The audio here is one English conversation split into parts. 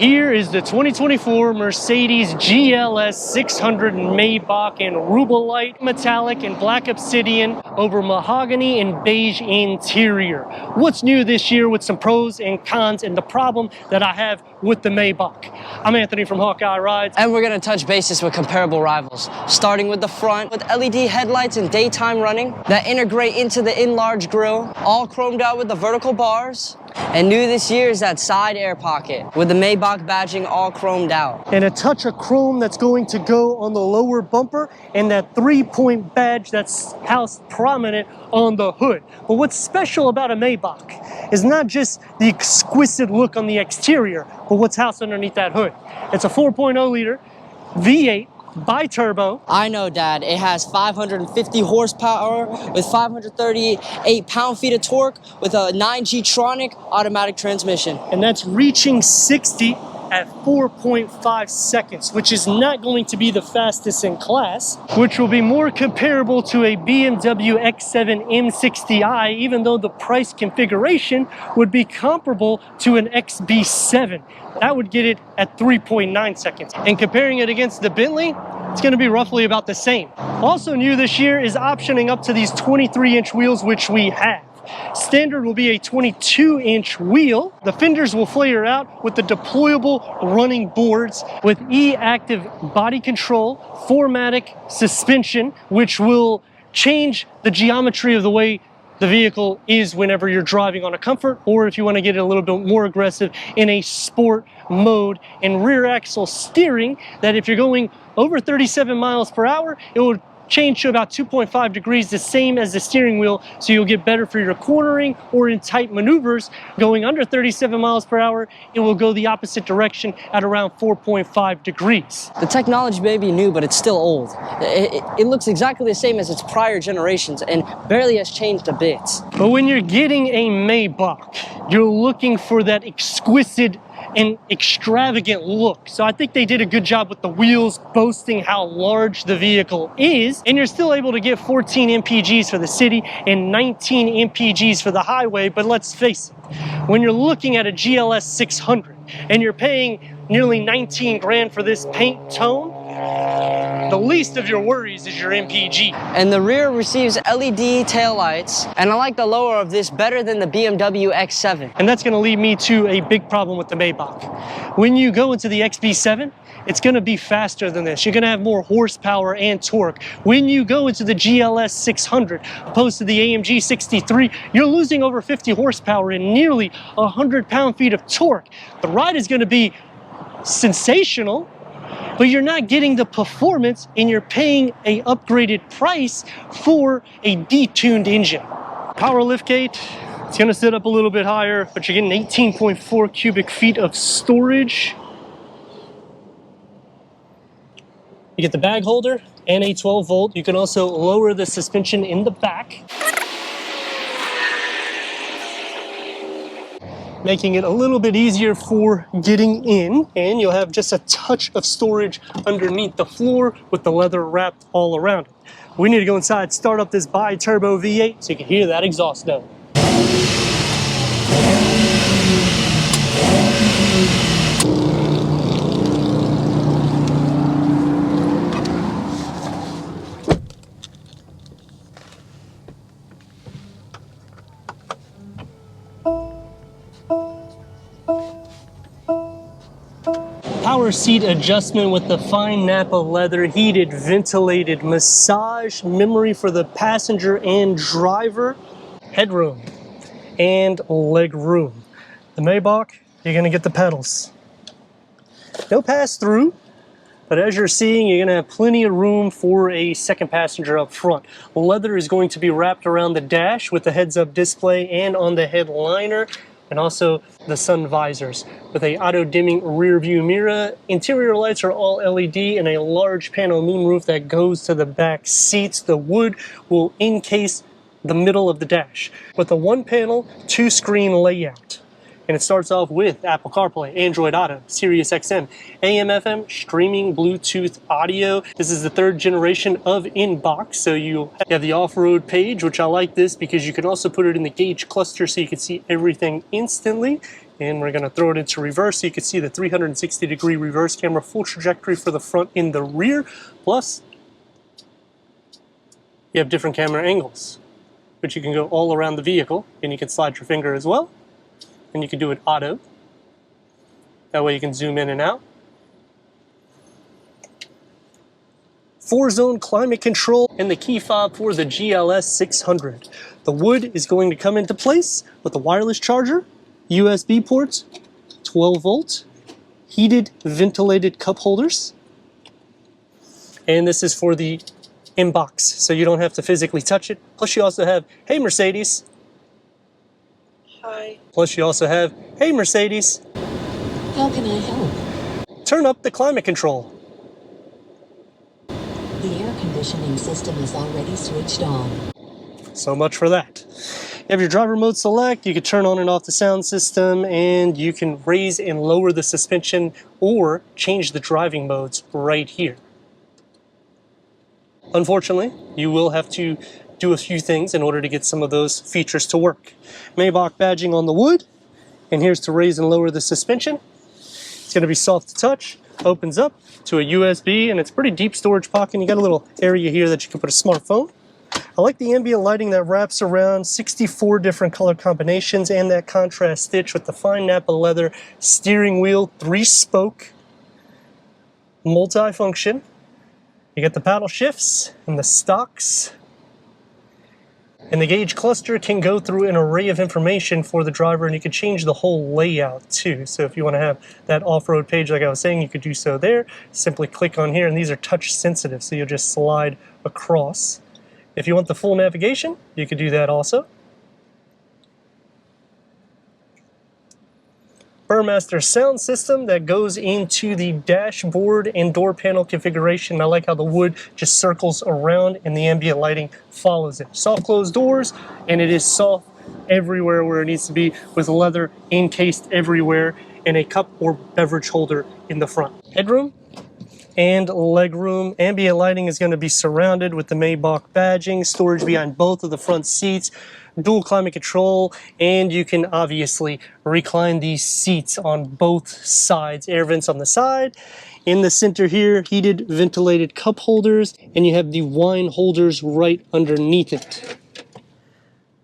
Here is the 2024 Mercedes GLS600 Maybach in rubellite, metallic, and black obsidian over mahogany and beige interior. What's new this year with some pros and cons and the problem that I have with the Maybach? I'm Anthony from Hawkeye Rides. And we're going to touch bases with comparable rivals, starting with the front with LED headlights and daytime running that integrate into the enlarged grille, all chromed out with the vertical bars. And new this year is that side air pocket with the Maybach badging all chromed out. And a touch of chrome that's going to go on the lower bumper and that 3-point badge that's housed prominent on the hood. But what's special about a Maybach is not just the exquisite look on the exterior, but what's housed underneath that hood. It's a 4.0 liter V8 bi-turbo. I know, Dad. It has 550 horsepower with 538 pound-feet of torque with a 9G-tronic automatic transmission. And that's reaching 60 at 4.5 seconds, which is not going to be the fastest in class, which will be more comparable to a BMW X7 M60i, even though the price configuration would be comparable to an XB7. That would get it at 3.9 seconds. And comparing it against the Bentley, it's going to be roughly about the same. Also new this year is optioning up to these 23-inch wheels, which we have. Standard will be a 22-inch wheel. The fenders will flare out with the deployable running boards with e-active body control, 4MATIC suspension, which will change the geometry of the way the vehicle is whenever you're driving on a comfort, or if you want to get it a little bit more aggressive in a sport mode. And rear axle steering, that if you're going over 37 miles per hour, it will change to about 2.5 degrees, the same as the steering wheel, so you'll get better for your cornering or in tight maneuvers. Going under 37 miles per hour, it will go the opposite direction at around 4.5 degrees. The technology may be new, but it's still old. It looks exactly the same as its prior generations and barely has changed a bit. But when you're getting a Maybach, you're looking for that exquisite and extravagant look. So I think they did a good job with the wheels, boasting how large the vehicle is, and you're still able to get 14 mpgs for the city and 19 mpgs for the highway. But let's face it, when you're looking at a GLS600 and you're paying nearly 19 grand for this paint tone, the least of your worries is your MPG. And the rear receives LED taillights, and I like the lower of this better than the BMW X7. And that's going to lead me to a big problem with the Maybach. When you go into the XB7, it's going to be faster than this. You're going to have more horsepower and torque. When you go into the GLS600, opposed to the AMG 63, you're losing over 50 horsepower and nearly 100 pound-feet of torque. The ride is going to be sensational, but you're not getting the performance, and you're paying an upgraded price for a detuned engine. Power liftgate, it's going to sit up a little bit higher, but you're getting 18.4 cubic feet of storage. You get the bag holder and a 12 volt. You can also lower the suspension in the back, making it a little bit easier for getting in, and you'll have just a touch of storage underneath the floor with the leather wrapped all around it. We need to go inside, start up this bi-turbo V8 so you can hear that exhaust note. Power seat adjustment with the fine Napa leather, heated, ventilated, massage memory for the passenger and driver, headroom and leg room. The Maybach, you're gonna get the pedals. No pass-through, but as you're seeing, you're gonna have plenty of room for a second passenger up front. Leather is going to be wrapped around the dash with the heads-up display and on the headliner, and also the sun visors with a auto-dimming rear view mirror. Interior lights are all LED and a large panel moonroof that goes to the back seats. The wood will encase the middle of the dash with a 1-panel, 2-screen layout. And it starts off with Apple CarPlay, Android Auto, Sirius XM, AM, FM, streaming, Bluetooth audio. This is the 3rd generation of Inbox, so you have the off-road page, which I like this because you can also put it in the gauge cluster so you can see everything instantly. And we're going to throw it into reverse so you can see the 360-degree reverse camera, full trajectory for the front and the rear. Plus, you have different camera angles, but you can go all around the vehicle, and you can slide your finger as well. And you can do it auto. That way you can zoom in and out. 4-zone climate control and the key fob for the GLS600. The wood is going to come into place with a wireless charger, USB ports, 12 volt, heated ventilated cup holders. And this is for the inbox, so you don't have to physically touch it. Plus you also have, hey Mercedes. Hi. Plus you also have, hey Mercedes. How can I help? Turn up the climate control. The air conditioning system is already switched on. So much for that. You have your driver mode select, you can turn on and off the sound system, and you can raise and lower the suspension or change the driving modes right here. Unfortunately, you will have to do a few things in order to get some of those features to work. Maybach badging on the wood, and here's to raise and lower the suspension. It's going to be soft to touch, opens up to a USB, and it's a pretty deep storage pocket. You got a little area here that you can put a smartphone. I like the ambient lighting that wraps around 64 different color combinations and that contrast stitch with the fine Napa leather steering wheel, 3-spoke, multi-function. You get the paddle shifts and the stocks. And the gauge cluster can go through an array of information for the driver, and you can change the whole layout too. So if you want to have that off-road page like I was saying, you could do so there. Simply click on here, and these are touch sensitive, so you'll just slide across. If you want the full navigation, you could do that also. Burmaster sound system that goes into the dashboard and door panel configuration. I like how the wood just circles around and the ambient lighting follows it. Soft closed doors, and it is soft everywhere where it needs to be, with leather encased everywhere, and a cup or beverage holder in the front. Headroom and legroom. Ambient lighting is going to be surrounded with the Maybach badging, storage behind both of the front seats, dual climate control, and you can obviously recline these seats on both sides. Air vents on the side. In the center here, heated ventilated cup holders, and you have the wine holders right underneath it.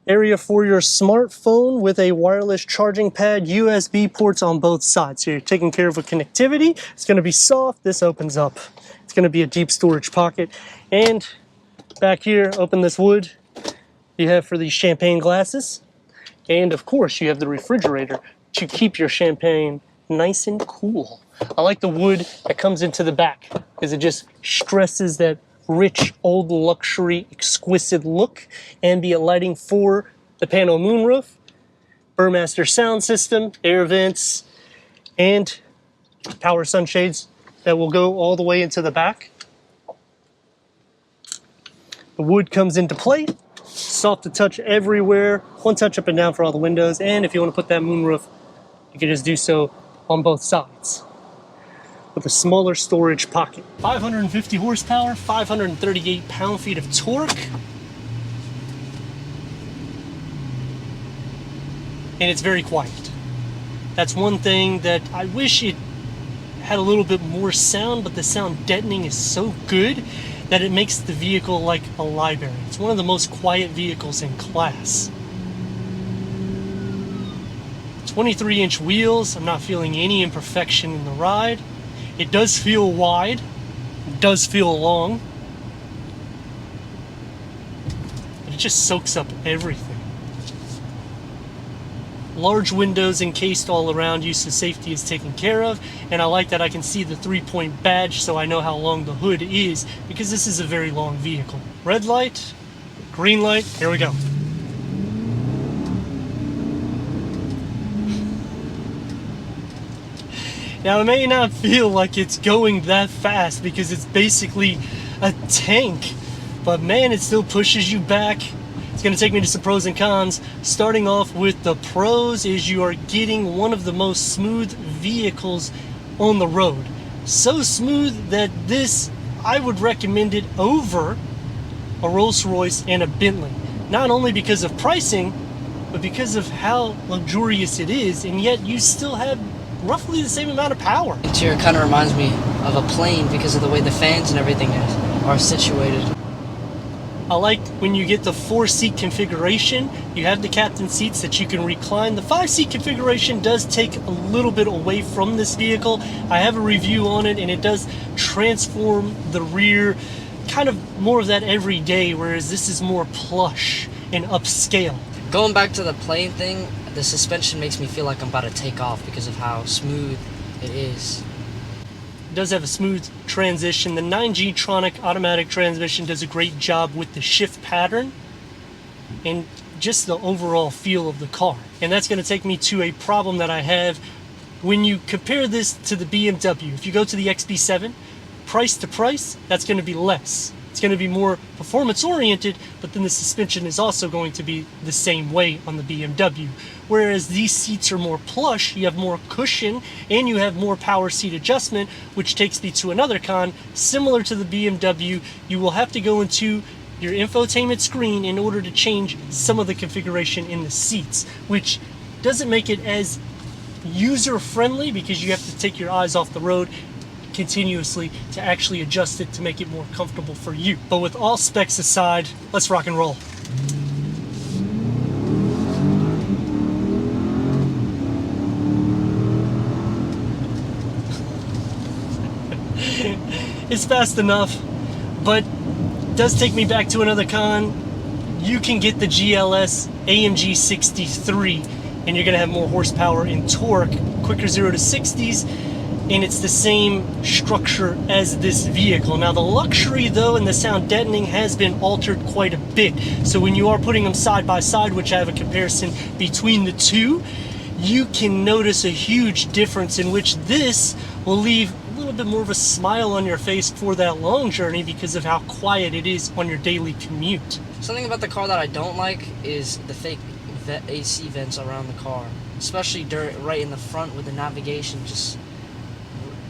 Area for your smartphone with a wireless charging pad, USB ports on both sides. So you're taking care of a connectivity. It's going to be soft. This opens up. It's going to be a deep storage pocket. And back here, open this wood, you have for these champagne glasses. And of course, you have the refrigerator to keep your champagne nice and cool. I like the wood that comes into the back because it just stresses that rich, old luxury, exquisite look. Ambient lighting for the panel moonroof, Burmaster sound system, air vents, and power sunshades that will go all the way into the back. The wood comes into play, soft to touch everywhere, one touch up and down for all the windows, and if you want to put that moonroof, you can just do so on both sides, with a smaller storage pocket. 550 horsepower, 538 pound-feet of torque. And it's very quiet. That's one thing that I wish it had a little bit more sound, but the sound deadening is so good that it makes the vehicle like a library. It's one of the most quiet vehicles in class. 23-inch wheels. I'm not feeling any imperfection in the ride. It does feel wide, it does feel long, but it just soaks up everything. Large windows encased all around you, so safety is taken care of, and I like that I can see the 3-point badge so I know how long the hood is, because this is a very long vehicle. Red light, green light, here we go. Now, it may not feel like it's going that fast because it's basically a tank, but man, it still pushes you back. It's going to take me to some pros and cons. Starting off with the pros is you are getting one of the most smooth vehicles on the road. So smooth that this, I would recommend it over a Rolls-Royce and a Bentley. Not only because of pricing, but because of how luxurious it is, and yet you still have roughly the same amount of power. Interior kind of reminds me of a plane because of the way the fans and everything are situated. I like when you get the 4-seat configuration, you have the captain seats that you can recline. The 5-seat configuration does take a little bit away from this vehicle. I have a review on it, and it does transform the rear, kind of more of that everyday, whereas this is more plush and upscale. Going back to the plane thing, the suspension makes me feel like I'm about to take off because of how smooth it is. It does have a smooth transition. The 9G-tronic automatic transmission does a great job with the shift pattern and just the overall feel of the car. And that's going to take me to a problem that I have when you compare this to the BMW. If you go to the XB7, price to price, that's going to be less. It's going to be more performance oriented, but then the suspension is also going to be the same way on the BMW. Whereas these seats are more plush, you have more cushion, and you have more power seat adjustment, which takes me to another con. Similar to the BMW, you will have to go into your infotainment screen in order to change some of the configuration in the seats, which doesn't make it as user-friendly because you have to take your eyes off the road continuously to actually adjust it to make it more comfortable for you. But with all specs aside, let's rock and roll. It's fast enough, but it does take me back to another con. You can get the GLS AMG 63 and you're gonna have more horsepower and torque, quicker 0 to 60s, and it's the same structure as this vehicle. Now the luxury though and the sound deadening has been altered quite a bit. So when you are putting them side by side, which I have a comparison between the two, you can notice a huge difference in which this will leave a little bit more of a smile on your face for that long journey because of how quiet it is on your daily commute. Something about the car that I don't like is the fake AC vents around the car, especially right in the front with the navigation. Just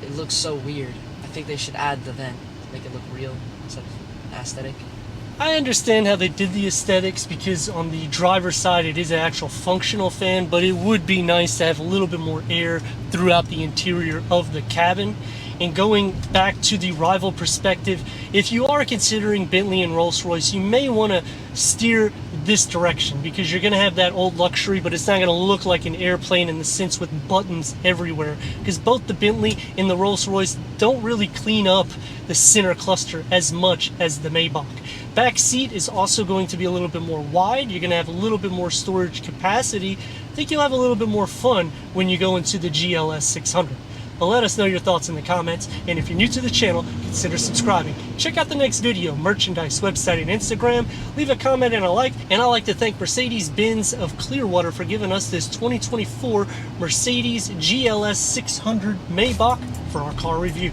it looks so weird. I think they should add the vent to make it look real instead of aesthetic. I understand how they did the aesthetics because on the driver's side it is an actual functional fan, but it would be nice to have a little bit more air throughout the interior of the cabin. And going back to the rival perspective, if you are considering Bentley and Rolls-Royce, you may want to steer this direction because you're going to have that old luxury, but it's not going to look like an airplane in the sense with buttons everywhere, because both the Bentley and the Rolls-Royce don't really clean up the center cluster as much as the Maybach. Back seat is also going to be a little bit more wide. You're going to have a little bit more storage capacity. I think you'll have a little bit more fun when you go into the GLS600. But let us know your thoughts in the comments, and if you're new to the channel, consider subscribing. Check out the next video, merchandise, website, and Instagram. Leave a comment and a like, and I'd like to thank Mercedes-Benz of Clearwater for giving us this 2024 Mercedes GLS600 Maybach for our car review.